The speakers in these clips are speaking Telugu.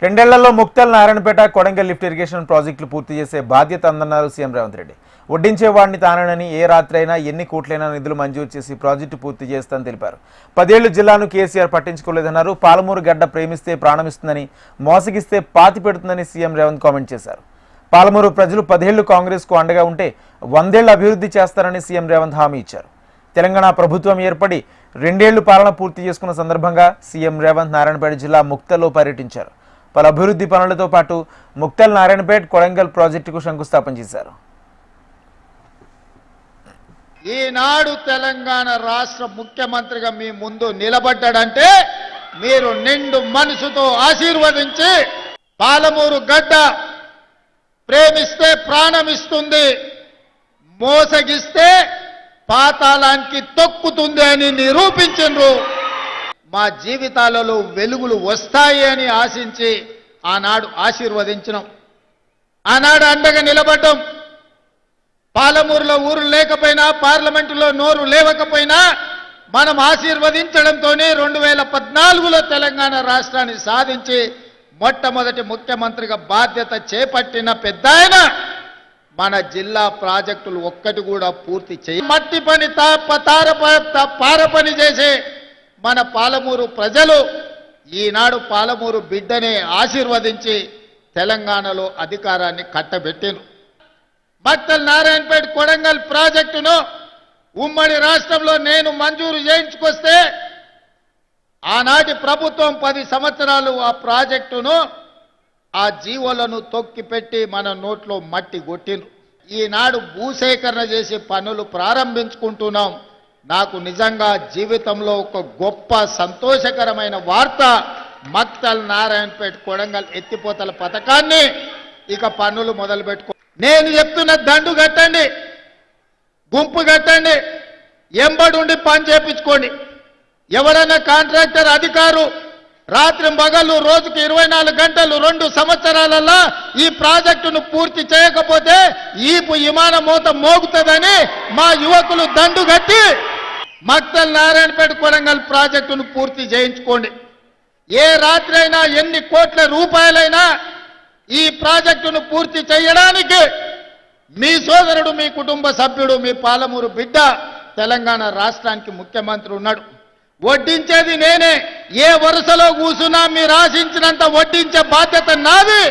రెండేళ్లలో ముక్తల్ నారాయణపేట కొడంగల్ లిఫ్ట్ ఇరిగేషన్ ప్రాజెక్టులు పూర్తి చేసే బాధ్యత అందన్నారు సీఎం రేవంత్ రెడ్డి. వడ్డించేవాడిని తానని ఏ రాత్రైనా ఎన్ని కోట్లైనా నిధులు మంజూరు చేసి ప్రాజెక్టు పూర్తి చేస్తానని తెలిపారు. 10 ఏళ్లు జిల్లాను కేసీఆర్ పట్టించుకోలేదన్నారు. పాలమూరు గడ్డ ప్రేమిస్తే ప్రాణమిస్తుందని, మోసగిస్తే పాతి పెడుతుందని సీఎం రేవంత్ కామెంట్ చేశారు. పాలమూరు ప్రజలు 10 ఏళ్లు కాంగ్రెస్కు అండగా ఉంటే 100 ఏళ్లు అభివృద్ధి చేస్తారని సీఎం రేవంత్ హామీ ఇచ్చారు. తెలంగాణ ప్రభుత్వం ఏర్పడి 2 ఏళ్లు పాలన పూర్తి చేసుకున్న సందర్భంగా సీఎం రేవంత్ నారాయణపేట జిల్లా ముక్తల్లో పర్యటించారు. పలు అభివృద్ధి పనులతో పాటు ముక్తల్ నారాయణపేట కొడంగల్ ప్రాజెక్టుకు శంకుస్థాపన చేశారు. ఈనాడు తెలంగాణ రాష్ట్ర ముఖ్యమంత్రిగా మీ ముందు నిలబడ్డాడంటే మీరు నిండు మనసుతో ఆశీర్వదించి పాలమూరు గడ్డ ప్రేమిస్తే ప్రాణమిస్తుంది, మోసగిస్తే పాతాళానికి తొక్కుతుంది అని నిరూపించరు. మా జీవితాలలో వెలుగులు వస్తాయి అని ఆశించి ఆనాడు ఆశీర్వదించడం, ఆనాడు అండగా నిలబడ్డం. పాలమూరులో ఊరు లేకపోయినా, పార్లమెంటులో నోరు లేవకపోయినా మనం ఆశీర్వదించడంతోనే 2014లో తెలంగాణ రాష్ట్రాన్ని సాధించి మొట్టమొదటి ముఖ్యమంత్రిగా బాధ్యత చేపట్టిన పెద్దాయన మన జిల్లా ప్రాజెక్టులు ఒక్కటి కూడా పూర్తి చేయ మట్టి పని పార పని చేసే మన పాలమూరు ప్రజలు ఈనాడు పాలమూరు బిడ్డనే ఆశీర్వదించి తెలంగాణలో అధికారాన్ని కట్టబెట్టిను. ముక్తల్ నారాయణపేట కొడంగల్ ప్రాజెక్టును ఉమ్మడి రాష్ట్రంలో నేను మంజూరు చేయించుకొస్తే ఆనాటి ప్రభుత్వం 10 సంవత్సరాలు ఆ ప్రాజెక్టును ఆ జీవోలను తొక్కిపెట్టి మన నోట్లో మట్టి కొట్టిను. ఈనాడు భూసేకరణ చేసి పనులు ప్రారంభించుకుంటున్నాం. నాకు నిజంగా జీవితంలో ఒక గొప్ప సంతోషకరమైన వార్త, ముక్తల్ నారాయణపేట కొడంగల్ ఎత్తిపోతల పథకాన్ని ఇక పనులు మొదలు పెట్టుకో. నేను చెప్తున్న దండు కట్టండి, గుంపు కట్టండి, ఎంబడుండి పని చేపించుకోండి. ఎవరైనా కాంట్రాక్టర్ అధికారు రాత్రి పగలు రోజుకి 24 గంటలు 2 సంవత్సరాలలో ఈ ప్రాజెక్టును పూర్తి చేయకపోతే ఈ విమాన మోత మోగుతుందని మా యువకులు దండు కట్టి ముక్తల్ నారాయణపేట కొడంగల్ ప్రాజెక్టును పూర్తి చేయించుకోండి. ఏ రాత్రి అయినా ఎన్ని కోట్ల రూపాయలైనా ఈ ప్రాజెక్టును పూర్తి చేయడానికి మీ సోదరుడు, మీ కుటుంబ సభ్యుడు, మీ పాలమూరు బిడ్డ తెలంగాణ రాష్ట్రానికి ముఖ్యమంత్రి ఉన్నాడు. వడ్డించేది నేనే. ఏ వరుసలో కూర్చున్నా మీరు ఆశించినంత వడ్డించే బాధ్యత నాది.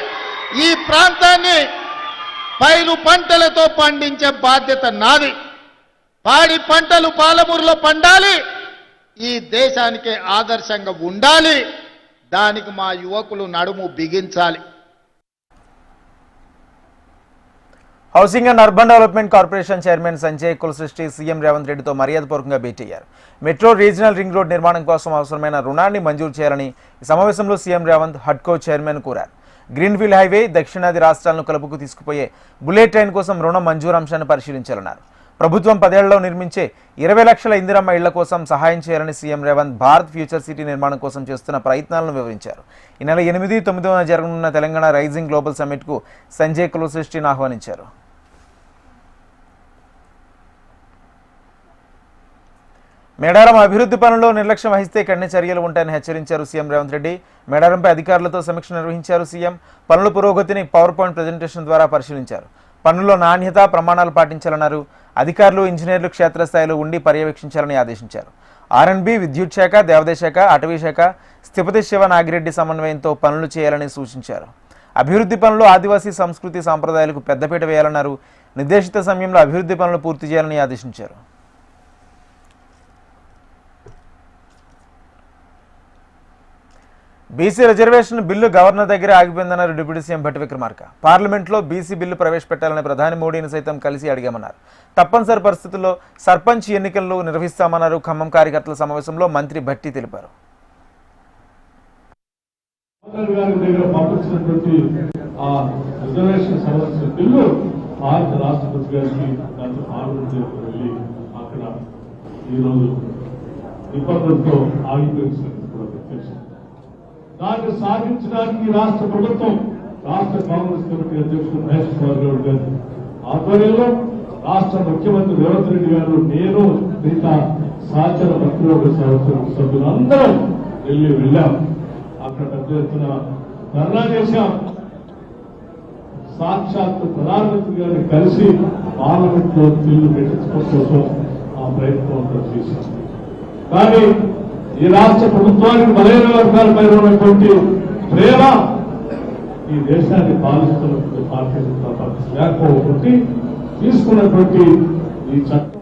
ఈ ప్రాంతాన్ని పైరు పంటలతో పండించే బాధ్యత నాది. పాడి పంటలు పాలమూరులో పండాలి, ఈ దేశానికే ఆదర్శంగా ఉండాలి. దానికి మా యువకులు నడుము బిగించాలి. Housing and urban development corporation chairman Sanjay Kulasrushti CM Revanth రెడ్డితో మర్యాదపూర్వకంగా భేటీ అయ్యారు. మెట్రో రీజనల్ రింగ్ రోడ్ నిర్మాణం కోసం అవసరమైన రుణాన్ని మంజూరు చేయాలని ఈ సమావేశంలో సీఎం రేవంత్ హడ్కో చైర్మన్ కోరారు. గ్రీన్ఫీల్డ్ హైవే, దక్షిణాది రాష్ట్రాలను కలుపుకు తీసుకుపోయే బుల్లెట్ ట్రైన్ కోసం రుణం మంజూరు అంశాన్ని పరిశీలించాలన్నారు. ప్రభుత్వం 10 ఏళ్లలో నిర్మించే 20 లక్షల ఇందిరమ్మ ఇళ్ల కోసం సహాయం చేయాలని CM Revanth Bharat future city నిర్మాణం కోసం చేస్తున్న ప్రయత్నాలను వివరించారు. ఈ నెల 8, 9న జరగనున్న తెలంగాణ రైజింగ్ గ్లోబల్ సమ్మిట్కు సంజయ్ కులసృష్టిని ఆహ్వానించారు. మేడారం అభివృద్ధి పనుల్లో నిర్లక్ష్యం వహిస్తే కఠిన చర్యలు ఉంటాయని హెచ్చరించారు సీఎం రేవంత్ రెడ్డి. మేడారంపై అధికారులతో సమీక్ష నిర్వహించారు సీఎం. పనుల పురోగతిని పవర్ పాయింట్ ప్రజెంటేషన్ ద్వారా పరిశీలించారు. పనుల్లో నాణ్యత ప్రమాణాలు పాటించాలన్నారు. అధికారులు, ఇంజనీర్లు క్షేత్రస్థాయిలో ఉండి పర్యవేక్షించాలని ఆదేశించారు. ఆర్ఎండ్బి, విద్యుత్ శాఖ, దేవాదాయ శాఖ, అటవీ శాఖ, స్థిపతి శివ నాగిరెడ్డి సమన్వయంతో పనులు చేయాలని సూచించారు. అభివృద్ధి పనులు ఆదివాసీ సంస్కృతి సాంప్రదాయాలకు పెద్దపీట వేయాలన్నారు. నిర్దేశిత సమయంలో అభివృద్ధి పనులు పూర్తి చేయాలని ఆదేశించారు. బీసీ రిజర్వేషన్ బిల్లు గవర్నర్ దగ్గర ఆగిపోయిందన్నారు డిప్యూటీ సీఎం భట్టి విక్రమార్క. పార్లమెంట్లో బీసీ బిల్లు ప్రవేశపెట్టాలని ప్రధాని మోడీని సైతం కలిసి అడిగామన్నారు. తప్పనిసరి పరిస్థితుల్లో సర్పంచ్ ఎన్నికలు నిర్వహిస్తామన్నారు. ఖమ్మం కార్యకర్తల సమావేశంలో మంత్రి భట్టి తెలిపారు. దాన్ని సాధించడానికి రాష్ట్ర ప్రభుత్వం, రాష్ట్ర కాంగ్రెస్ కమిటీ అధ్యక్షుడు మహేష్ కుమార్ గౌడ్ గారు ఆధ్వర్యంలో రాష్ట్ర ముఖ్యమంత్రి రేవంత్ రెడ్డి గారు, నేను, మిగతా సహచర మంత్రివర్గ సభ్యులందరం వెళ్ళాం. అక్కడ పెద్ద ఎత్తున ధర్నా చేశాం. సాక్షాత్ ప్రధానమంత్రి గారిని కలిసి పార్లమెంట్ లో బిల్లు పెట్టించడం కోసం ఆ ప్రయత్నం అంతా చేశాం. కానీ ఈ రాష్ట్ర ప్రభుత్వానికి బలైన వర్గాలపైన ఉన్నటువంటి ప్రేమ ఈ దేశాన్ని పాలిస్తున్నటువంటి భారతీయ జనతా పార్టీ లేకపోతే తీసుకున్నటువంటి ఈ చట్టం.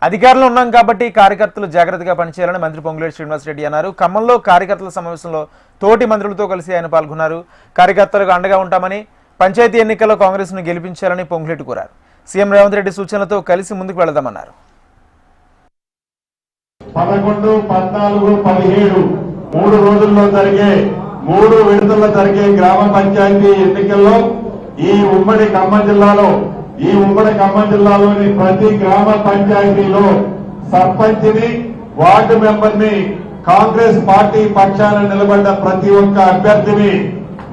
అధికారంలో ఉన్నాం కాబట్టి కార్యకర్తలు జాగ్రత్తగా పనిచేయాలని మంత్రి పొంగులేటి శ్రీనివాసరెడ్డి అన్నారు. ఖమ్మంలో కార్యకర్తల సమావేశంలో తోటి మంత్రులతో కలిసి ఆయన పాల్గొన్నారు. కార్యకర్తలకు అండగా ఉంటామని, పంచాయతీ ఎన్నికల్లో కాంగ్రెస్ను గెలిపించాలని పొంగులేటి కోరారు. సీఎం రేవంత్ రెడ్డి సూచనలతో కలిసి ముందుకు వెళదామన్నారు. 11, 14, 17 3 రోజుల్లో జరిగే 3 విడతల్లో జరిగే గ్రామ పంచాయతీ ఎన్నికల్లో ఈ ఉమ్మడి ఖమ్మం జిల్లాలోని ప్రతి గ్రామ పంచాయతీలో సర్పంచ్ని, వార్డు మెంబర్ని కాంగ్రెస్ పార్టీ పక్షాన నిలబడ్డ ప్రతి ఒక్క అభ్యర్థిని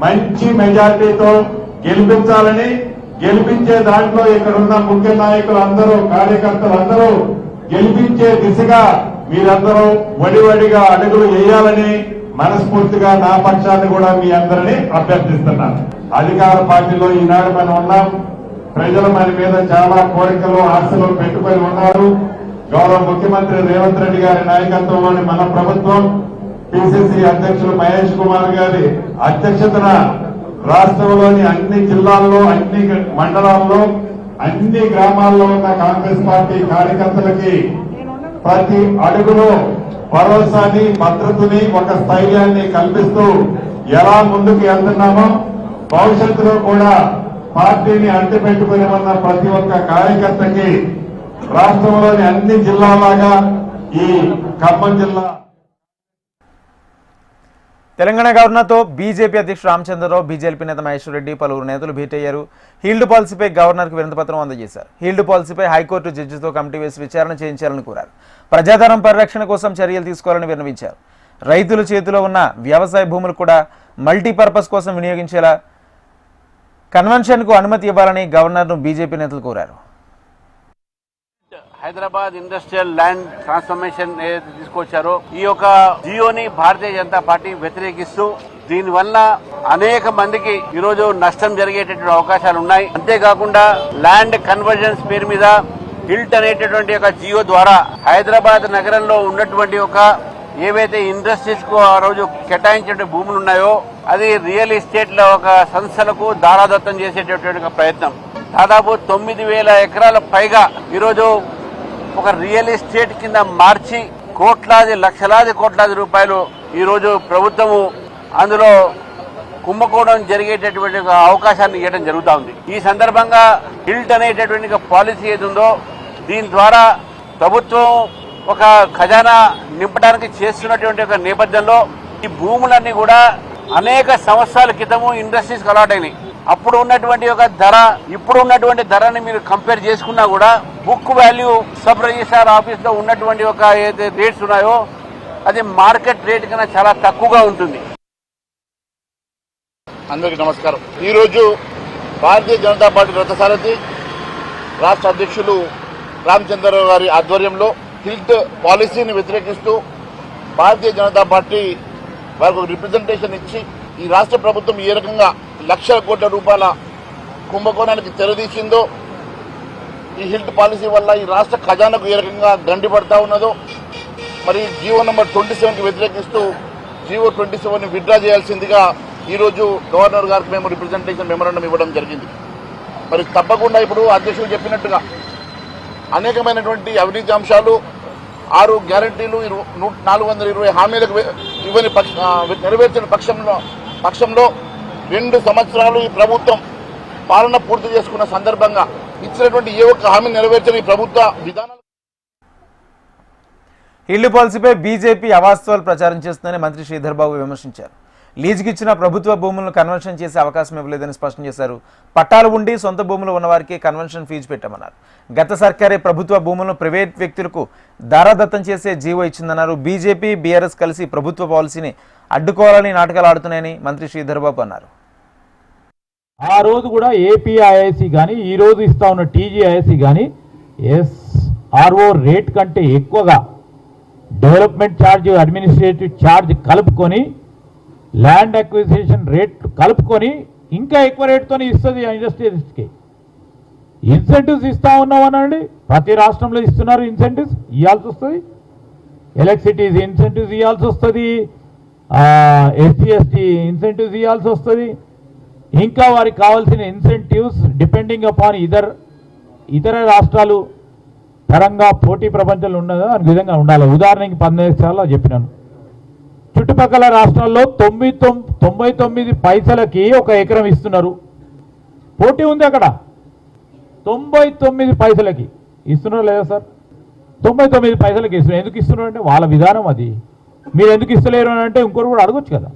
మంచి మెజార్టీతో గెలిపించాలని, గెలిపించే దాంట్లో ఇక్కడున్న ముఖ్య నాయకులు అందరూ, కార్యకర్తలందరూ గెలిపించే దిశగా మీరందరూ వడివడిగా అడుగులు వేయాలని మనస్ఫూర్తిగా నా పక్షాన్ని కూడా మీ అందరినీ అభ్యర్థిస్తున్నాను. అధికార పార్టీలో ఈనాడు మనం ఉన్నాం. ప్రజలు మన మీద చాలా కోరికలు, ఆశలు పెట్టుకొని ఉన్నారు. గౌరవ ముఖ్యమంత్రి రేవంత్ రెడ్డి గారి నాయకత్వంలోని మన ప్రభుత్వం, పిసిసి అధ్యక్షులు మహేష్ కుమార్ గారి అధ్యక్షతన రాష్ట్రంలోని అన్ని జిల్లాల్లో, అన్ని మండలాల్లో, అన్ని గ్రామాల్లో ఉన్న కాంగ్రెస్ పార్టీ కార్యకర్తలకి ప్రతి అడుగులో భరోసాని, భద్రతని, ఒక స్థైర్యాన్ని కల్పిస్తూ ఎలా ముందుకు వెళ్తున్నామో భవిష్యత్తులో కూడా పార్టీని అంటిపెట్టుకుని ఉన్న ప్రతి ఒక్క కార్యకర్తకి రాష్ట్రంలోని అన్ని జిల్లాలాగా ఈ ఖమ్మం జిల్లా. తెలంగాణ గవర్నర్తో బీజేపీ అధ్యక్షుడు రామచంద్రరావు, బీజేపీ నేత మహేశ్వర్ రెడ్డి, పలువురు నేతలు భేటీ అయ్యారు. హీల్డ్ పాలసీపై గవర్నర్కు వినతిపత్రం అందజేశారు. హీల్డ్ పాలసీపై హైకోర్టు జడ్జితో కమిటీ వేసి విచారణ చేయించాలని కోరారు. ప్రజాధనం పరిరక్షణ కోసం చర్యలు తీసుకోవాలని విన్నవించారు. రైతుల చేతిలో ఉన్న వ్యవసాయ భూములు కూడా మల్టీపర్పస్ కోసం వినియోగించేలా కన్వెన్షన్కు అనుమతి ఇవ్వాలని గవర్నర్ను బీజేపీ నేతలు కోరారు. హైదరాబాద్ ఇండస్ట్రియల్ ల్యాండ్ ట్రాన్స్ఫర్మేషన్ ఏదైతే తీసుకొచ్చారో ఈ యొక్క జియోని భారతీయ జనతా పార్టీ వ్యతిరేకిస్తూ దీనివల్ల అనేక మందికి ఈరోజు నష్టం జరిగేటటువంటి అవకాశాలు ఉన్నాయి. అంతేకాకుండా ల్యాండ్ కన్వర్జన్స్ పేరు మీద హిల్ట్ అనేటటువంటి ఒక జియో ద్వారా హైదరాబాద్ నగరంలో ఉన్నటువంటి ఒక ఏవైతే ఇండస్ట్రీస్ కు ఆ రోజు కేటాయించిన భూములు ఉన్నాయో అది రియల్ ఎస్టేట్ లో ఒక సంస్థలకు దారాదత్తం చేసేటటువంటి ఒక ప్రయత్నం. దాదాపు 9,000 ఎకరాల పైగా ఈరోజు ఒక రియల్ ఎస్టేట్ కింద మార్చి లక్షలాది కోట్లాది రూపాయలు ఈరోజు ప్రభుత్వము అందులో కుంభకోణం జరిగేటటువంటి ఒక అవకాశాన్ని ఇవ్వడం జరుగుతూ ఉంది. ఈ సందర్భంగా హిల్ట్ అనేటటువంటి పాలసీ ఏది ఉందో దీని ద్వారా ప్రభుత్వం ఒక ఖజానా నింపడానికి చేస్తున్నటువంటి ఒక నేపథ్యంలో ఈ భూములన్నీ కూడా అనేక సంవత్సరాల క్రితము ఇండస్ట్రీస్ అలాట్ అయినాయి. అప్పుడు ఉన్నటువంటి ఒక ధర ఇప్పుడు ఉన్నటువంటి ధరని మీరు కంపేర్ చేసుకున్నా కూడా book value sub registrar office లో ఉన్నటువంటి ఒక ఏదైతే రేట్స్ ఉన్నాయో అది మార్కెట్ రేట్ కన్నా చాలా తక్కువగా ఉంటుంది. అందరికీ నమస్కారం. ఈరోజు భారతీయ జనతా పార్టీ రథసారథి రాష్ట్ర అధ్యక్షులు రామచంద్రరావు గారి ఆధ్వర్యంలో హిల్ట్ పాలసీని వ్యతిరేకిస్తూ భారతీయ జనతా పార్టీ వారికి రిప్రజెంటేషన్ ఇచ్చి ఈ రాష్ట్ర ప్రభుత్వం ఏ రకంగా లక్షల కోట్ల రూపాయల కుంభకోణానికి తెరదీసిందో, ఈ హిల్ట్ పాలసీ వల్ల ఈ రాష్ట్ర ఖజానాకు ఏ రకంగా గండి పడతా ఉన్నదో, మరి జీవో నంబర్ 27కి వ్యతిరేకిస్తూ జీవో 27ని విత్డ్రా చేయాల్సిందిగా ఈరోజు గవర్నర్ గారికి మేము రిప్రజెంటేషన్ మెమోరాండం ఇవ్వడం జరిగింది. మరి తప్పకుండా ఇప్పుడు అధ్యక్షులు చెప్పినట్టుగా అనేకమైనటువంటి అవినీతి అంశాలు, 6 గ్యారంటీలు, 420 హామీలకు నెరవేర్చిన పక్షంలో 2 సంవత్సరాలు ఈ ప్రభుత్వం పాలన పూర్తి చేసుకున్న సందర్భంగా ఇచ్చినటువంటి ఏ ఒక్క హామీ నెరవేర్చిన ఈ ప్రభుత్వ విధానాలు. హిల్డ్ పాలసీపై బీజేపీ అవాస్తవాలు ప్రచారం చేస్తుందని మంత్రి శ్రీధర్ బాబు విమర్శించారు. లీజుకిచ్చిన ప్రభుత్వ భూములను కన్వర్షన్ చేసే అవకాశం ఇవ్వలేదని స్పష్టం చేశారు. పట్టాలు ఉండి సొంత భూములు ఉన్నవారికి కన్వర్షన్ ఫీజు పెట్టామన్నారు. గత సర్కారే ప్రభుత్వ భూములను ప్రైవేట్ వ్యక్తులకు దారాదత్తం చేసే జీవో ఇచ్చిందన్నారు. బీజేపీ, బీఆర్ఎస్ కలిసి ప్రభుత్వ పాలసీని అడ్డుకోవాలని నాటకాలు ఆడుతున్నాయని మంత్రి శ్రీధర్ బాబు అన్నారు. ఆ రోజు కూడా ఏపీఐఐసి కానీ ఈ రోజు ఇస్తా ఉన్న టీజీఐసి కానీ ఎస్ఆర్ఓ రేట్ కంటే ఎక్కువగా డెవలప్మెంట్ ఛార్జ్, అడ్మినిస్ట్రేటివ్ ఛార్జ్ కలుపుకొని ల్యాండ్ అక్విజిషన్ రేట్ కలుపుకొని ఇంకా ఎక్కువ రేటుతో ఇస్తుంది ఆ ఇండస్ట్రియలిస్ట్కి. ఇన్సెంటివ్స్ ఇస్తా ఉన్నాం అనండి, ప్రతి రాష్ట్రంలో ఇస్తున్నారు ఇన్సెంటివ్స్, ఇవ్వాల్సి వస్తుంది. ఎలక్ట్రిసిటీస్ ఇన్సెంటివ్స్ ఇవ్వాల్సి వస్తుంది, ఎస్సీ ఎస్టీ ఇన్సెంటివ్స్ ఇవ్వాల్సి వస్తుంది. ఇంకా వారికి కావాల్సిన ఇన్సెంటివ్స్ డిపెండింగ్ అపాన్ ఇతర రాష్ట్రాలు పరంగా పోటీ ప్రపంచంలో ఉన్నదో అనే విధంగా ఉండాలి. ఉదాహరణకి 15 సార్లు చెప్పినాను, చుట్టుపక్కల రాష్ట్రాల్లో 99 పైసలకి ఒక ఎకరం ఇస్తున్నారు. పోటీ ఉంది అక్కడ, 99 పైసలకి ఇస్తున్నారు లేదా సార్? 99 పైసలకి ఇస్తున్నారు. ఎందుకు ఇస్తున్నారు అంటే వాళ్ళ విధానం అది. మీరు ఎందుకు ఇస్తలేరు అని అంటే ఇంకోరు కూడా అడగొచ్చు కదా.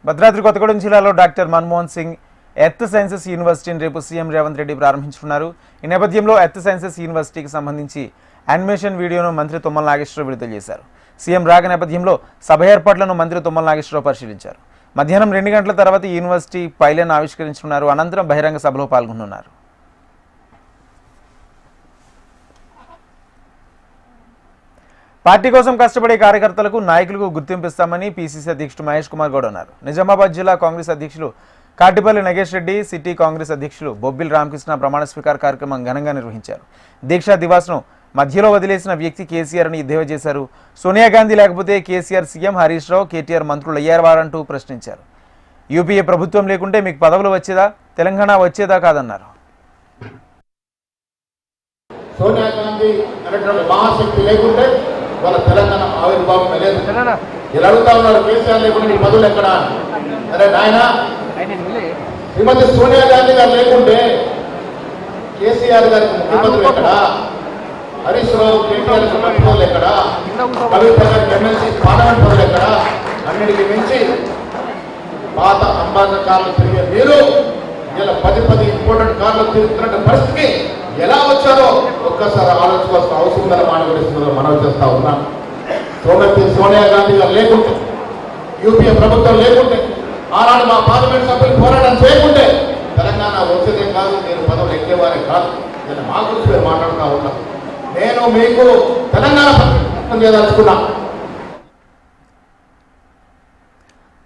భద్రాద్రి కొత్తగూడెం జిల్లాలో doctor Manmohan Singh earth sciences యూనివర్సిటీని రేపు సీఎం రేవంత్ రెడ్డి ప్రారంభించనున్నారు. ఈ నేపథ్యంలో ఎర్త్ సైన్సెస్ యూనివర్సిటీకి సంబంధించి యానిమేషన్ వీడియోను మంత్రి తుమ్మల నాగేశ్వరరావు విడుదల చేశారు. సీఎం రాక నేపథ్యంలో సభ ఏర్పాట్లను మంత్రి తుమ్మల నాగేశ్వరరావు పరిశీలించారు. మధ్యాహ్నం 2 గంటల తర్వాత యూనివర్సిటీ పైలను ఆవిష్కరించనున్నారు. అనంతరం బహిరంగ సభలో పాల్గొనున్నారు. పార్టీ కోసం కష్టపడే కార్యకర్తలకు నాయకులకు గుర్తింపు ఇస్తామని పీసీసీ అధ్యక్షుడు మహేష్ కుమార్ గౌడ్ అన్నారు. నిజామాబాద్ జిల్లా కాంగ్రెస్ అధ్యక్షులు కాటిపల్లి నగేష్ రెడ్డి, సిటీ కాంగ్రెస్ అధ్యక్షులు బొబ్బిల్ రామకృష్ణ ప్రమాణ స్వీకార కార్యక్రమం ఘనంగా నిర్వహించారు. దీక్షా దివాస్ను మధ్యలో వదిలేసిన వ్యక్తి కేసీఆర్ అని ఎద్దేవా చేశారు. సోనియా గాంధీ లేకపోతే కేసీఆర్ సీఎం, హరీష్ రావు, కేటీఆర్ మంత్రులు అయ్యారంటూ ప్రశ్నించారు. యూపీఏ ప్రభుత్వం లేకుంటే మీకు పదవులు వచ్చేదా, తెలంగాణ వచ్చేదా కాదన్నారు. సోనియా గాంధీ అనేటువంటి మహాశక్తి లేకుంటే వాళ్ళ తెలంగాణ ఆవిర్భావం లేదు. ఇలా అడుగుతా ఉన్నారు, కేసీఆర్ లేకుండా నీ పదవులు ఎక్కడ? అరే నాయన, శ్రీమతి సోనియా గాంధీ గారు లేకుంటే కేసీఆర్ గారికి ముఖ్యమంత్రి ఎక్కడ? హరీష్ రావు, కేటీఆర్ పదవులు ఎక్కడ? కవిత గారికి ఎమ్మెల్సీ పార్లమెంట్ పదవులు ఎక్కడ? అన్నిటికీ మించి పాత అంబాసిడర్ కార్లు తిరిగే మీరు ఇలా 10 ఇంపార్టెంట్ కార్లు తిరుగుతున్న పరిస్థితికి ఎలా వచ్చారో ఒక్కసారి ఆలోచించాల్సిన అవసరం ఉందని మాట్లాడుతుందో మనం చేస్తా ఉన్నాం. సోనియా గాంధీ గారు లేకుంటే, యూపీఏ ప్రభుత్వం లేకుంటే, ఆనాడు మా పార్లమెంట్ సభ్యులు పోరాటం చేయకుంటే తెలంగాణ వచ్చేదే కాదు, నేను పదవులు ఎక్కేవారే కాదు. నేను మా గురించి మీరు మాట్లాడుతూ ఉన్నాం. నేను మీకు తెలంగాణ చేయదలుచుకున్నా.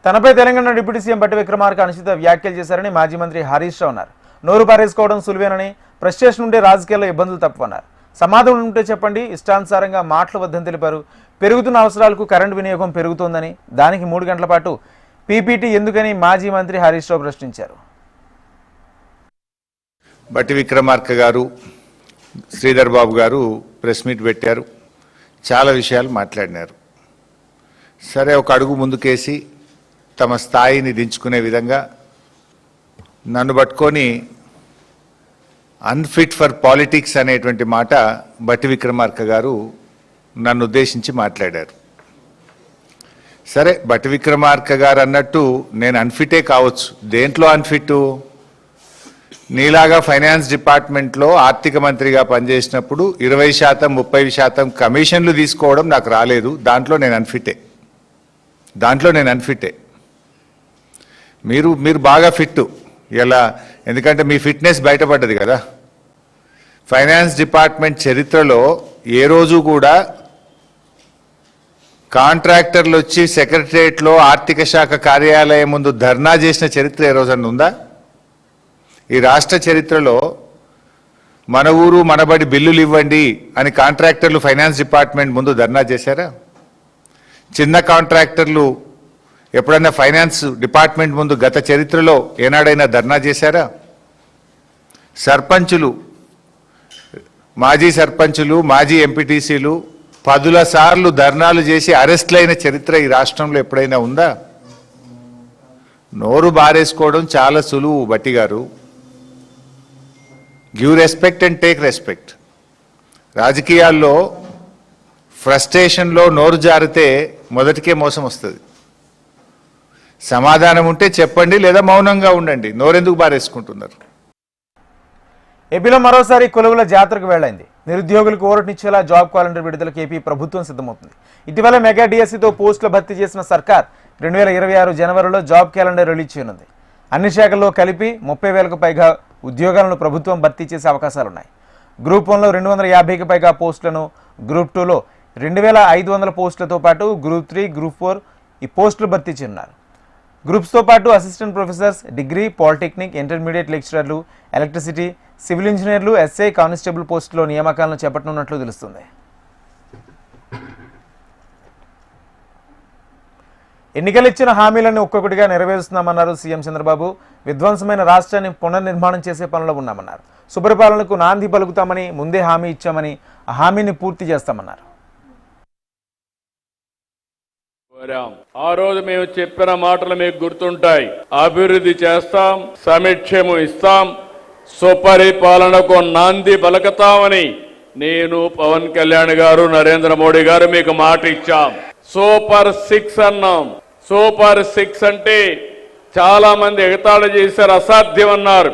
తనపై తెలంగాణ డిప్యూటీ సీఎం బట్టి విక్రమార్క అనుచిత వ్యాఖ్యలు చేశారని మాజీ మంత్రి హరీష్ రావు అన్నారు. నోరు పారేసుకోవడం సులువేనని, ఫ్రస్ట్రేషన్ ఉంటే రాజకీయాల్లో ఇబ్బందులు తప్పవన్నారు. సమాధానం ఉంటే చెప్పండి, ఇష్టానుసారంగా మాటలు వద్దని తెలిపారు. పెరుగుతున్న అవసరాలకు కరెంటు వినియోగం పెరుగుతోందని, దానికి 3 గంటల పాటు పీపీటీ ఎందుకని మాజీ మంత్రి హరీష్ రావు ప్రశ్నించారు. బట్టి విక్రమార్క గారు, శ్రీధర్ బాబు గారు ప్రెస్ మీట్ పెట్టారు, చాలా విషయాలు మాట్లాడినారు. సరే, ఒక అడుగు ముందుకేసి తమ స్థాయిని దించుకునే విధంగా నన్ను పట్టుకొని అన్ఫిట్ ఫర్ పాలిటిక్స్ అనేటువంటి మాట బట్టి విక్రమార్క గారు నన్ను ఉద్దేశించి మాట్లాడారు. సరే, బట్టి విక్రమార్క గారు అన్నట్టు నేను అన్ఫిటే కావచ్చు. దేంట్లో అన్ఫిట్? నీలాగా ఫైనాన్స్ డిపార్ట్మెంట్లో ఆర్థిక మంత్రిగా పనిచేసినప్పుడు 20%, 30% కమిషన్లు తీసుకోవడం నాకు రాలేదు. దాంట్లో నేను అన్ఫిటే. మీరు బాగా ఫిట్ ఇలా, ఎందుకంటే మీ ఫిట్నెస్ బయటపడ్డది కదా. ఫైనాన్స్ డిపార్ట్మెంట్ చరిత్రలో ఏ రోజు కూడా కాంట్రాక్టర్లు వచ్చి సెక్రటరియట్లో ఆర్థిక శాఖ కార్యాలయం ముందు ధర్నా చేసిన చరిత్ర ఏ రోజన్నా ఉందా? ఈ రాష్ట్ర చరిత్రలో మన ఊరు మనబడి బిల్లులు ఇవ్వండి అని కాంట్రాక్టర్లు ఫైనాన్స్ డిపార్ట్మెంట్ ముందు ధర్నా చేశారా? చిన్న కాంట్రాక్టర్లు ఎప్పుడైనా ఫైనాన్స్ డిపార్ట్మెంట్ ముందు గత చరిత్రలో ఏనాడైనా ధర్నా చేశారా? సర్పంచులు, మాజీ సర్పంచులు, మాజీ ఎంపీటీసీలు 10 సార్లు ధర్నాలు చేసి అరెస్ట్లైన చరిత్ర ఈ రాష్ట్రంలో ఎప్పుడైనా ఉందా? నోరు బారేసుకోవడం చాలా సులువు బట్టి గారు. Give respect and take respect. రాజకీయాల్లో ఫ్రస్ట్రేషన్లో నోరు జారితే మొదటికే మోసం వస్తుంది. సమాధానం ఉంటే చెప్పండి, లేదా మౌనంగా ఉండండి. నోరెందుకు బారేసుకుంటున్నారు? ఏపీలో మరోసారి కొలువుల జాతరకు వెళ్లైంది. నిరుద్యోగులకు ఊరటనిచ్చేలా జాబ్ క్యాలెండర్ విడుదలకు ఏపీ ప్రభుత్వం సిద్ధమవుతుంది. ఇటీవల మెగా డిఎస్సితో పోస్టుల భర్తీ చేసిన సర్కార్ 2026 జనవరిలో జాబ్ క్యాలెండర్ రిలీజ్ చేయనుంది. అన్ని శాఖల్లో కలిపి 30,000కు పైగా ఉద్యోగాలను ప్రభుత్వం భర్తీ చేసే అవకాశాలున్నాయి. గ్రూప్ 1లో 250కి పైగా పోస్టులను, గ్రూప్ 2లో 2500 పోస్టులతో పాటు గ్రూప్ 3, గ్రూప్ 4 ఈ పోస్టులు భర్తీ చేయనున్నారు. గ్రూప్స్తో పాటు assistant professors, degree, polytechnic, intermediate లెక్చరర్లు, ఎలక్ట్రిసిటీ, సివిల్ ఇంజనీర్లు, ఎస్ఐ, కానిస్టేబుల్ పోస్టులో నియామకాలను చేపట్టనున్నట్లు తెలుస్తుంది. ఎన్నికలు ఇచ్చిన హామీలను ఒక్కొక్కటిగా నెరవేరుస్తున్నామన్నారు సీఎం చంద్రబాబు. విధ్వంసమైన రాష్ట్రాన్ని పునర్నిర్మాణం చేసే పనిలో ఉన్నామన్నారు. సుపరిపాలనకు నాంది పలుకుతామని ముందే హామీ ఇచ్చామని ఆ హామీని పూర్తి చేస్తామన్నారు. ఆ రోజు మేము చెప్పిన మాటలు మీకు గుర్తుంటాయి. అభివృద్ధి చేస్తాం, సమీక్షము ఇస్తాం, సుపరిపాలనకు నాంది పలుకుతామని నేను, పవన్ కళ్యాణ్ గారు, నరేంద్ర మోడీ గారు మీకు మాట ఇచ్చాం. సూపర్ 6 అన్నాం. సూపర్ 6 అంటే చాలా మంది ఎగతాళి చేశారు, అసాధ్యం అన్నారు.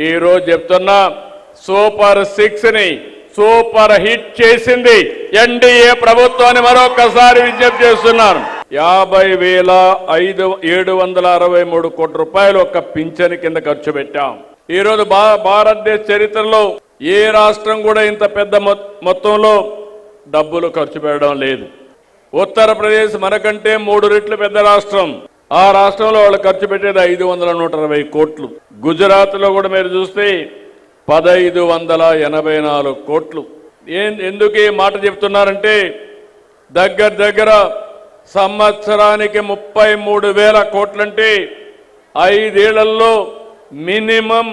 ఈ రోజు చెప్తున్నా, సూపర్ 6 ని సూపర్ హిట్ చేసింది ఎన్డీఏ ప్రభుత్వాన్ని మరొకసారి విజ్ఞప్తి చేస్తున్నాను. 50,763 కోట్ల రూపాయలు ఒక్క పింఛన్ కింద ఖర్చు పెట్టాం. ఈ రోజు భారతదేశ చరిత్రలో ఏ రాష్ట్రం కూడా ఇంత పెద్ద మొత్తంలో డబ్బులు ఖర్చు పెట్టడం లేదు. ఉత్తరప్రదేశ్ మనకంటే 3 రెట్లు పెద్ద రాష్ట్రం. ఆ రాష్ట్రంలో వాళ్ళు ఖర్చు పెట్టేది 520 కోట్లు. గుజరాత్ లో కూడా మీరు చూస్తే 1584 కోట్లు. ఎందుకు ఈ మాట చెప్తున్నారంటే, దగ్గర సంవత్సరానికి 33,000 కోట్లంటే 5 ఏళ్లలో మినిమం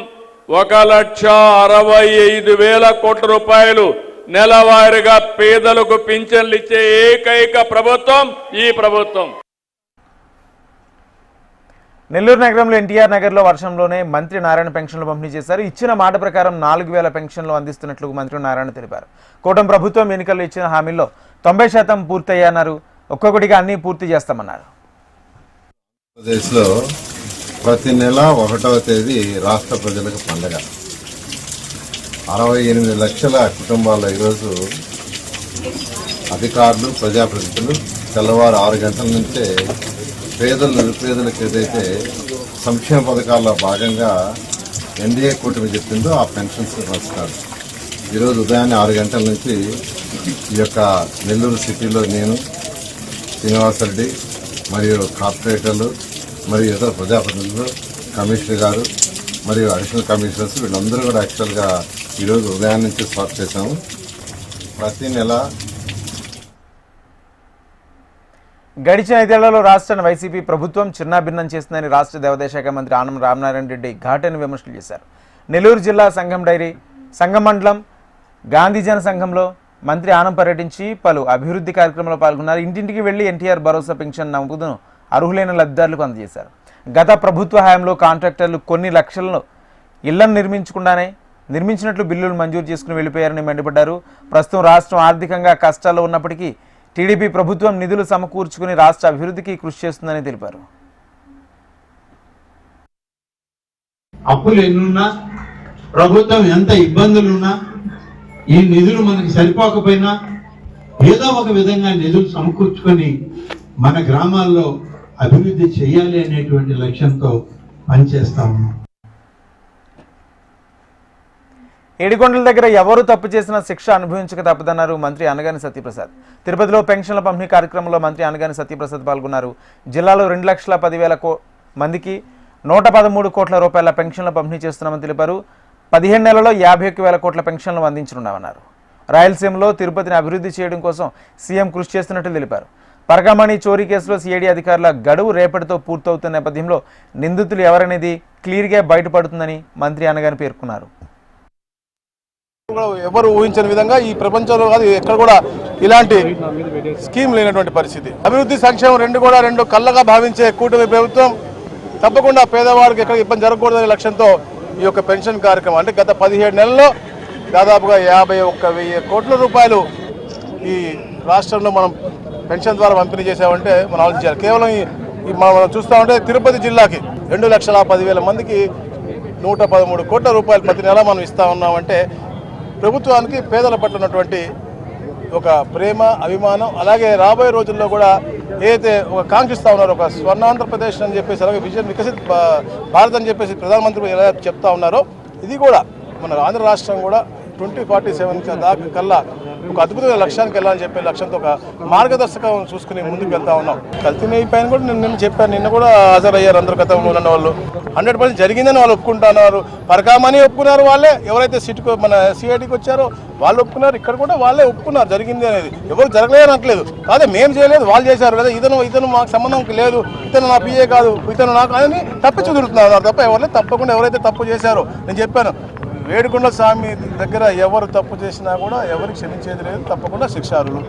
1,65,000 కోట్ల రూపాయలు నెలవారీగా పేదలకు పింఛన్లు ఇచ్చే ఏకైక ప్రభుత్వం ఈ ప్రభుత్వం. నెల్లూరు నగరంలో ఎన్టీఆర్ నగర్లో వర్షంలోనే మంత్రి నారాయణ పెన్షన్లు పంపిణీ చేశారు. ఇచ్చిన మాట ప్రకారం 4,000 పెన్షన్లు అందిస్తున్నట్లు మంత్రి నారాయణ తెలిపారు. కూటమి ప్రభుత్వం ఎన్నికల్లో ఇచ్చిన హామీల్లో 90% పూర్తయ్యన్నారు. ఒక్కొక్కటిగా అన్ని పూర్తి చేస్తామన్నారు. ఆంధ్రప్రదేశ్లో ప్రతి నెల 1వ తేదీ రాష్ట్ర ప్రజలకు పండుగ. 68 లక్షల కుటుంబాల్లో ఈరోజు అధికారులు, ప్రజాప్రతినిధులు తెల్లవారు 6 గంటల నుంచే పేదలు, నిరుపేదలకు ఏదైతే సంక్షేమ పథకాల్లో భాగంగా ఎన్డీఏ కూటమి చెప్పిందో ఆ పెన్షన్స్ వస్తారు. ఈరోజు ఉదయాన్నే 6 గంటల నుంచి ఈ యొక్క నెల్లూరు సిటీలో నేను, శ్రీనివాసరెడ్డి మరియు కార్పొరేటర్లు మరియు ఇతర ప్రజాప్రతినిధులు, కమిషనర్ గారు మరియు అడిషనల్ కమిషనర్స్ వీళ్ళందరూ కూడా యాక్చువల్గా ఈరోజు ఉదయం నుంచి స్టార్ట్ చేశాము. ప్రతి నెల గడిచిన 5 ఏళ్లలో రాష్ట్రాన్ని వైసీపీ ప్రభుత్వం చిన్నాభిన్నం చేస్తుందని రాష్ట్ర దేవాదాయ శాఖ మంత్రి ఆనం రామనారాయణ రెడ్డి ఘాటైన విమర్శలు చేశారు. నెల్లూరు జిల్లా సంఘం మండలం గాంధీ జన సంఘంలో మంత్రి ఆనం పర్యటించి పలు అభివృద్ధి కార్యక్రమాల్లో పాల్గొన్నారు. ఇంటింటికి వెళ్లి ఎన్టీఆర్ భరోసా పెన్షన్ నమోదును అర్హులైన లబ్ధిదారులకు అందజేశారు. గత ప్రభుత్వ హయాంలో కాంట్రాక్టర్లు కొన్ని లక్షలను ఇళ్లను నిర్మించినట్లు బిల్లులు మంజూరు చేసుకుని వెళ్లిపోయారని మండిపడ్డారు. ప్రస్తుతం రాష్ట్రం ఆర్థికంగా కష్టాల్లో ఉన్నప్పటికీ టీడీపీ ప్రభుత్వం నిధులు సమకూర్చుకుని రాష్ట్ర అభివృద్ధికి కృషి చేస్తుందని తెలిపారు. అప్పులు ఎన్నున్నా, ప్రభుత్వం ఎంత ఇబ్బందులున్నా, ఈ నిధులు మనకి సరిపోకపోయినా ఏదో ఒక విధంగా నిధులు సమకూర్చుకొని మన గ్రామాల్లో అభివృద్ధి చేయాలి అనేటువంటి లక్ష్యంతో పనిచేస్తా ఉన్నాం. ఏడికొండల దగ్గర ఎవరు తప్పు చేసినా శిక్ష అనుభవించక తప్పదన్నారు మంత్రి అనగాని సత్యప్రసాద్. తిరుపతిలో పెన్షన్ల పంపిణీ కార్యక్రమంలో మంత్రి అనగాని సత్యప్రసాద్ పాల్గొన్నారు. జిల్లాలో 2,10,000 మందికి 113 కోట్ల రూపాయల పెన్షన్ల పంపిణీ చేస్తున్నామని తెలిపారు. 15 నెలల్లో 51,000 కోట్ల పెన్షన్లు అందించనున్నామన్నారు. రాయలసీమలో తిరుపతిని అభివృద్ధి చేయడం కోసం సీఎం కృషి చేస్తున్నట్లు తెలిపారు. పరకామణి చోరీ కేసులో సిఐడి అధికారుల గడువు రేపటితో పూర్తవుతున్న నేపథ్యంలో నిందితులు ఎవరనేది క్లియర్గా బయటపడుతుందని మంత్రి అనగాని పేర్కొన్నారు. ఎవరు ఊహించని విధంగా ఈ ప్రపంచంలో కాదు ఎక్కడ కూడా ఇలాంటి స్కీమ్ లేనటువంటి పరిస్థితి. అభివృద్ధి, సంక్షేమం రెండు కళ్ళగా భావించే కూటమి ప్రభుత్వం తప్పకుండా పేదవాడికి ఎక్కడ ఇబ్బంది జరగకూడదనే లక్ష్యంతో ఈ యొక్క పెన్షన్ కార్యక్రమం అంటే గత 17 నెలల్లో దాదాపుగా 51,000 కోట్ల రూపాయలు ఈ రాష్ట్రంలో మనం పెన్షన్ ద్వారా పంపిణీ చేసామంటే మనం ఆలోచించాలి. కేవలం మనం చూస్తూ ఉంటే తిరుపతి జిల్లాకి 2,10,000 మందికి 113 కోట్ల రూపాయలు ప్రతి నెల మనం ఇస్తా ఉన్నామంటే ప్రభుత్వానికి పేదల పట్ల ఉన్నటువంటి ఒక ప్రేమ, అభిమానం, అలాగే రాబోయే రోజుల్లో కూడా ఏదైతే ఒక కాంక్షిస్తూ ఉన్నారో ఒక స్వర్ణాంధ్రప్రదేశ్ అని చెప్పేసి, అలాగే వికసిత్ భారత్ అని చెప్పేసి ప్రధానమంత్రి ఎలా చెప్తా ఉన్నారో ఇది కూడా మన ఆంధ్ర రాష్ట్రం కూడా 2047 దాకా కల్లా ఒక అద్భుతమైన లక్ష్యానికి వెళ్ళాలని చెప్పే లక్ష్యంతో ఒక మార్గదర్శకం చూసుకుని ముందుకు వెళ్తా ఉన్నాం. కల్తీ పైన కూడా నిన్న చెప్పాను, నిన్న కూడా హాజరయ్యారు అందరు గతంలో ఉన్న వాళ్ళు. 100% జరిగిందని వాళ్ళు ఒప్పుకుంటున్నారు. పరకామని ఒప్పుకున్నారు వాళ్ళే, ఎవరైతే సిట్కు మన సిఐటికి వచ్చారో వాళ్ళు ఒప్పుకున్నారు. ఇక్కడ కూడా వాళ్ళే ఒప్పుకున్నారు జరిగింది అనేది. ఎవరు జరగలేదు అనట్లేదు, కాదే మేము చేయలేదు వాళ్ళు చేశారు కదా, ఇతను మాకు సంబంధం లేదు, ఇతను నా పిఏ కాదు, ఇతను నాకు అని తప్పించి కుదురుతున్నారు తప్ప ఎవరు తప్పకుండా ఎవరైతే తప్పు చేశారో నేను చెప్పాను, వేడుకొండ స్వామి దగ్గర ఎవరు తప్పు చేసినా కూడా ఎవరికి క్షమించేది లేదు, తప్పకుండా శిక్షార్హులు.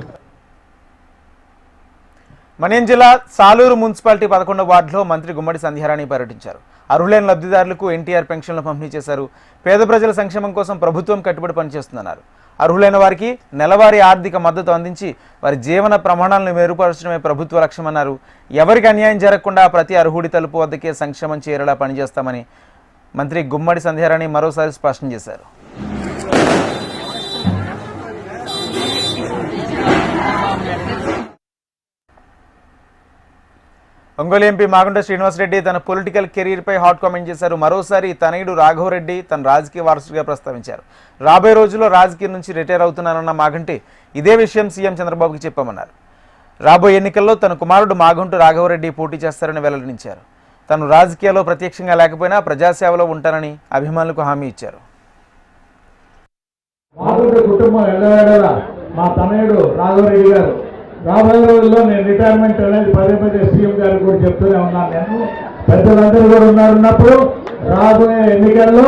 మన్యం జిల్లా సాలూరు మున్సిపాలిటీ 11వ వార్డులో మంత్రి గుమ్మడి సంధ్యారాణి పర్యటించారు. అర్హులైన లబ్ధిదారులకు ఎన్టీఆర్ పెన్షన్లు పంపిణీ చేశారు. పేద ప్రజల సంక్షేమం కోసం ప్రభుత్వం కట్టుబడి పనిచేస్తుందన్నారు. అర్హులైన వారికి నెలవారీ ఆర్థిక మద్దతు అందించి వారి జీవన ప్రమాణాలను మెరుగుపరచడమే ప్రభుత్వ లక్ష్యమన్నారు. ఎవరికి అన్యాయం జరగకుండా ప్రతి అర్హుడి తలుపు వద్దకే సంక్షేమం చేరేలా పనిచేస్తామని మంత్రి గుమ్మడి సంధ్యారాణి మరోసారి స్పష్టం చేశారు. ఒంగోలు ఎంపీ మాగుంట శ్రీనివాసరెడ్డి తన పొలిటికల్ కెరీర్పై హాట్ కామెంట్ చేశారు. మరోసారి తనయుడు రాఘవరెడ్డి తన రాజకీయ వారసుడిగా ప్రస్తావించారు. రాబోయే రోజుల్లో రాజకీయం నుంచి రిటైర్ అవుతున్నానన్న మాగంటి ఇదే విషయం సీఎం చంద్రబాబుకి చెప్పామన్నారు. రాబోయే ఎన్నికల్లో తన కుమారుడు మాగుంట రాఘవరెడ్డి పోటీ చేస్తారని వెల్లడించారు. తను రాజకీయాల్లో ప్రత్యక్షంగా లేకపోయినా ప్రజాసేవలో ఉంటానని అభిమానులకు హామీ ఇచ్చారు. కుటుంబం ఎల్లవేళలా మా తనయుడు రాఘవరెడ్డి గారు రాబోయే రోజుల్లో నేను రిటైర్మెంట్ అనేది పదే సీఎం గారు కూడా చెప్తూనే ఉన్నాను. నేను పెద్దలందరూ కూడా ఉన్నప్పుడు రాబోయే ఎన్నికల్లో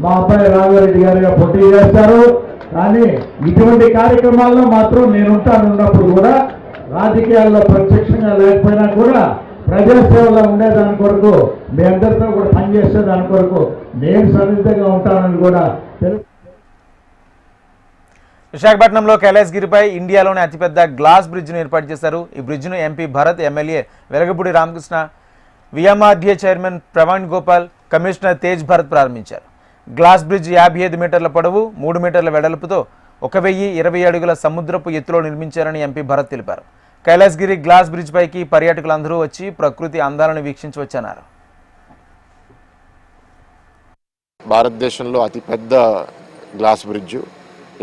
మా అబ్బాయి రాఘవరెడ్డి గారిగా పోటీ చేస్తారు. కానీ ఇటువంటి కార్యక్రమాల్లో మాత్రం నేనుంటానున్నప్పుడు కూడా రాజకీయాల్లో ప్రత్యక్షంగా లేకపోయినా కూడా ప్రజాసేవలో ఉండేదాని కొరకు మీ అందరితో కూడా పనిచేసేదాని కొరకు నేను సన్నిహితంగా ఉంటానని కూడా తెలుసు. విశాఖపట్నంలో కైలాసగిరిపై ఇండియాలోనే అతిపెద్ద గ్లాస్ బ్రిడ్జ్ను ఏర్పాటు చేశారు. ఈ బ్రిడ్జ్ను MP Bharat, MLA Velagapudi Ramakrishna, VMRDA chairman Praveen Gopal, commissioner Tej Bharat ప్రారంభించారు. గ్లాస్ బ్రిడ్జ్ 55 మీటర్ల పొడవు, 3 మీటర్ల వెడల్పుతో 1020 అడుగుల సముద్రపు ఎత్తులో నిర్మించారని ఎంపీ భరత్ తెలిపారు. కైలాసగిరి గ్లాస్ బ్రిడ్జ్ పైకి పర్యాటకులందరూ వచ్చి ప్రకృతి అందాలను వీక్షించవచ్చన్నారు. భారతదేశంలో అతిపెద్ద గ్లాస్ బ్రిడ్జ్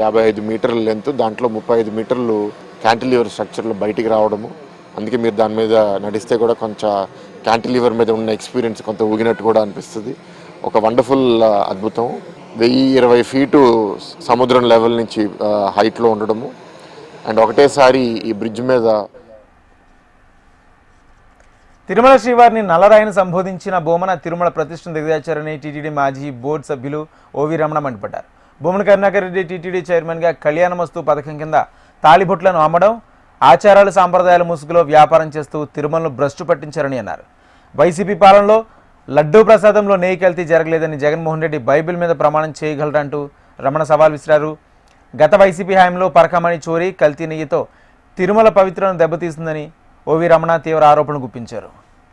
55 మీటర్ల లెంత్, దాంట్లో 35 మీటర్లు క్యాంటిలివర్ స్ట్రక్చర్లు బయటికి రావడము. అందుకే మీరు దాని మీద నడిస్తే కూడా కొంచెం క్యాంటిలివర్ మీద ఉన్న ఎక్స్పీరియన్స్ కొంత ఊగినట్టు కూడా అనిపిస్తుంది. ఒక వండర్ఫుల్ అద్భుతం. 1020 ఫీటు సముద్రం లెవెల్ నుంచి హైట్లో ఉండడము. అండ్ ఒకటేసారి ఈ బ్రిడ్జ్ మీద తిరుమల శ్రీవారిని నల్లరాయిని సంబోధించిన బోమన తిరుమల ప్రతిష్టను దిగజార్చారని టీటీడీ మాజీ బోర్డు సభ్యులు ఓవి రమణ మండిపడ్డారు. బొమ్మన కరుణాకర్ రెడ్డి టీటీడీ చైర్మన్గా కళ్యాణమస్తు పథకం కింద తాళిబొట్లను అమ్మడం, ఆచారాలు సాంప్రదాయాల ముసుగులో వ్యాపారం చేస్తూ తిరుమలను భ్రష్టు పట్టించారని అన్నారు. వైసీపీ పాలనలో లడ్డూ ప్రసాదంలో నెయ్యి కల్తీ జరగలేదని జగన్మోహన్ రెడ్డి బైబిల్ మీద ప్రమాణం చేయగలరంటూ రమణ సవాల్ విసిరారు. గత వైసీపీ హయాంలో పరకమణి చోరీ, కల్తీ నెయ్యితో తిరుమల పవిత్రను దెబ్బతీస్తుందని ఓవి రమణ తీవ్ర ఆరోపణ గుప్పించారు.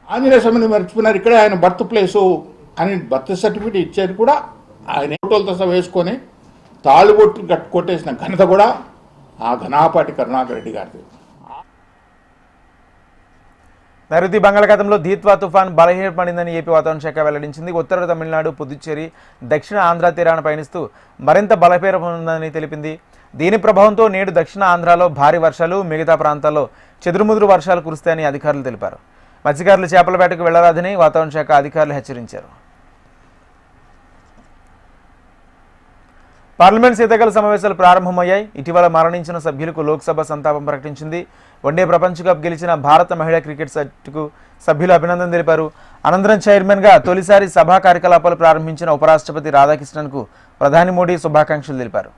ఆంజనేయ స్వామిని మర్చిపోయినారు. ఇక్కడే ఆయన బర్త్ ప్లేసు అని బర్త్ సర్టిఫికేట్ ఇచ్చేది కూడా ఆయన ఫోటోలతో సహా వేసుకొని తాళిబొట్టు కొట్టేసిన ఘనత కూడా ఆ ఘనాపాటి కరుణాకర్ రెడ్డి గారిది. నైరుతి బంగాళాఖాతంలో దీత్వా తుఫాన్ బలహీనపడిందని ఏపీ వాతావరణ శాఖ వెల్లడించింది. ఉత్తర తమిళనాడు, పుదుచ్చేరి, దక్షిణ ఆంధ్ర తీరాన పయనిస్తూ మరింత బలపేరనుందని తెలిపింది. దీని ప్రభావంతో నేడు దక్షిణ ఆంధ్రాలో భారీ వర్షాలు, మిగతా ప్రాంతాల్లో చెదురుముదురు వర్షాలు కురుస్తాయని అధికారులు తెలిపారు. మత్స్యకారులు చేపల వేటకు వెళ్లరాదని వాతావరణ శాఖ అధికారులు హెచ్చరించారు. పార్లమెంట్ శీతాకాల సమావేశాలు ప్రారంభమయ్యాయి. ఇటీవల మరణించిన సభ్యులకు లోక్సభ సంతాపం ప్రకటించింది. వన్డే ప్రపంచ కప్ గెలిచిన భారత మహిళా క్రికెట్ జట్టుకు సభ్యులు అభినందన తెలిపారు. అనంతరం చైర్మన్గా తొలిసారి సభా కార్యకలాపాలు ప్రారంభించిన ఉపరాష్ట్రపతి రాధాకృష్ణన్కు ప్రధాని మోడీ శుభాకాంక్షలు తెలిపారు.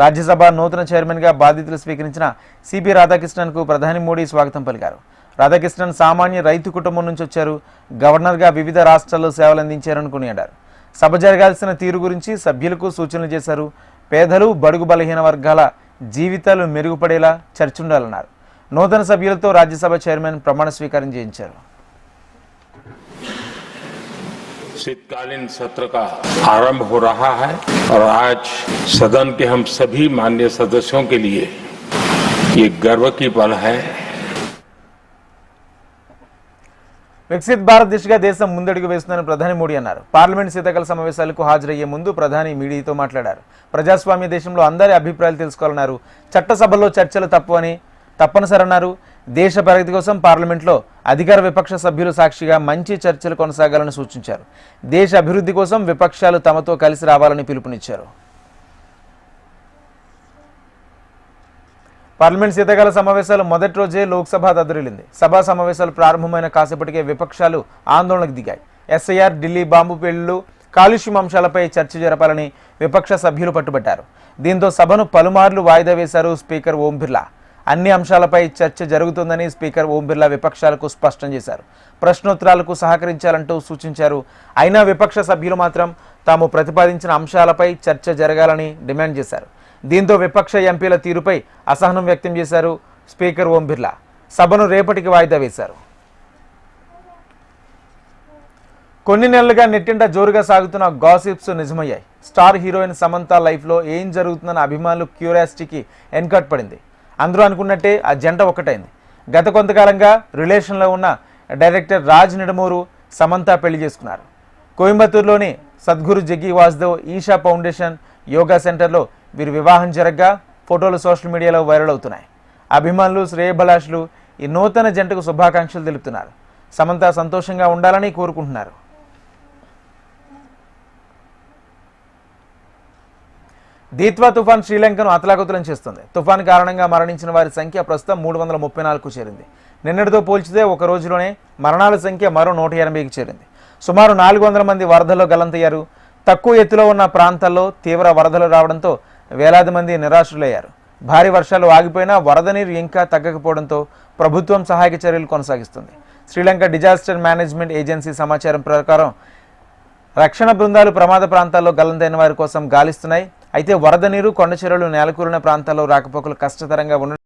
రాజ్యసభ నూతన చైర్మన్గా బాధ్యతలు స్వీకరించిన సిపి రాధాకృష్ణన్కు ప్రధాని మోడీ స్వాగతం పలికారు. రాధాకృష్ణన్ సామాన్య రైతు కుటుంబం నుంచి వచ్చారు. గవర్నర్గా వివిధ రాష్ట్రాల్లో సేవలందించారని కొనియాడారు. సభ జరగాల్సిన తీరు గురించి సభ్యులకు సూచనలు చేశారు. పేదలు, బడుగు బలహీన వర్గాల జీవితాలు మెరుగుపడేలా చర్చ ఉండాలన్నారు. నూతన సభ్యులతో రాజ్యసభ చైర్మన్ ప్రమాణ స్వీకారం చేయించారు. शीतकालीन सत्र का आरंभ हो रहा है और आज सदन के हम सभी माननीय सदस्यों के लिए ये गर्व की पल है। వికసిత్ భారత్ దిశగా దేశం ముందడుగు వేస్తుందని ప్రధాని మోడీ అన్నారు. పార్లమెంట్ శీతాకాల సమావేశాలకు హాజరయ్యే ముందు ప్రధాని మీడియాతో మాట్లాడారు. ప్రజాస్వామ్య దేశంలో అందరి అభిప్రాయాలు తెలుసుకోవాలన్నారు. చట్టసభల్లో చర్చలు తప్పనిసరన్నారు. దేశ ప్రగతి కోసం పార్లమెంట్లో అధికార విపక్ష సభ్యులు సాక్షిగా మంచి చర్చలు కొనసాగాలని సూచించారు. దేశ అభివృద్ధి కోసం విపక్షాలు తమతో కలిసి రావాలని పిలుపునిచ్చారు. పార్లమెంట్ శీతాకాల సమావేశాలు మొదటి రోజే లోక్సభ దద్దరిల్లింది. సభా సమావేశాలు ప్రారంభమైన కాసేపటికే విపక్షాలు ఆందోళనకు దిగాయి. ఎస్ఐఆర్, ఢిల్లీ బాంబు పేలుళ్లు, కాలుష్యం అంశాలపై చర్చ జరపాలని విపక్ష సభ్యులు పట్టుబట్టారు. దీంతో సభను పలుమార్లు వాయిదా వేశారు స్పీకర్ ఓం బిర్లా. అన్ని అంశాలపై చర్చ జరుగుతుందని స్పీకర్ ఓం బిర్లా విపక్షాలకు స్పష్టం చేశారు. ప్రశ్నోత్తరాలకు సహకరించాలంటూ సూచించారు. అయినా విపక్ష సభ్యులు మాత్రం తాము ప్రతిపాదించిన అంశాలపై చర్చ జరగాలని డిమాండ్ చేశారు. దీంతో విపక్ష ఎంపీల తీరుపై అసహనం వ్యక్తం చేశారు స్పీకర్ ఓం బిర్లా. సభను రేపటికి వాయిదా వేశారు. కొన్ని నెలలుగా నెట్టింట జోరుగా సాగుతున్న గాసిప్స్ నిజమయ్యాయి. స్టార్ హీరోయిన్ సమంత లైఫ్లో ఏం జరుగుతుందన్న అభిమానులు క్యూరియాసిటీకి ఎన్కట్ పడింది. అందరూ అనుకున్నట్టే ఆ జంట ఒక్కటైంది. గత కొంతకాలంగా రిలేషన్లో ఉన్న డైరెక్టర్ రాజ్ నిడమూరు సమంత పెళ్లి చేసుకున్నారు. కోయంబత్తూరులోని సద్గురు జగ్గి వాసుదేవ్ ఈషా ఫౌండేషన్ యోగా సెంటర్లో వీరి వివాహం జరగ్గా ఫోటోలు సోషల్ మీడియాలో వైరల్ అవుతున్నాయి. అభిమానులు, శ్రేయభిలాషులు ఈ నూతన జంటకు శుభాకాంక్షలు తెలుపుతున్నారు. సమంత సంతోషంగా ఉండాలని కోరుకుంటున్నారు. దీత్వా తుఫాన్ శ్రీలంకను అతలాకుతలం చేస్తుంది. తుఫాన్ కారణంగా మరణించిన వారి సంఖ్య ప్రస్తుతం 334కు చేరింది. నిన్నటితో పోల్చితే ఒక రోజులోనే మరణాల సంఖ్య మరో 180కి చేరింది. సుమారు 400 మంది వరదల్లో గల్లంతయ్యారు. తక్కువ ఎత్తులో ఉన్న ప్రాంతాల్లో తీవ్ర వరదలు రావడంతో వేలాది మంది నిరాశ్రులయ్యారు. భారీ వర్షాలు ఆగిపోయినా వరద నీరు ఇంకా తగ్గకపోవడంతో ప్రభుత్వం సహాయక చర్యలు కొనసాగిస్తుంది. శ్రీలంక డిజాస్టర్ మేనేజ్మెంట్ ఏజెన్సీ సమాచారం ప్రకారం రక్షణ బృందాలు ప్రమాద ప్రాంతాల్లో గల్లంతైన వారి కోసం గాలిస్తున్నాయి. అయితే వరద నీరు, కొండ చెరువులు నేలకూలిన ప్రాంతాల్లో రాకపోకలు కష్టతరంగా ఉండడం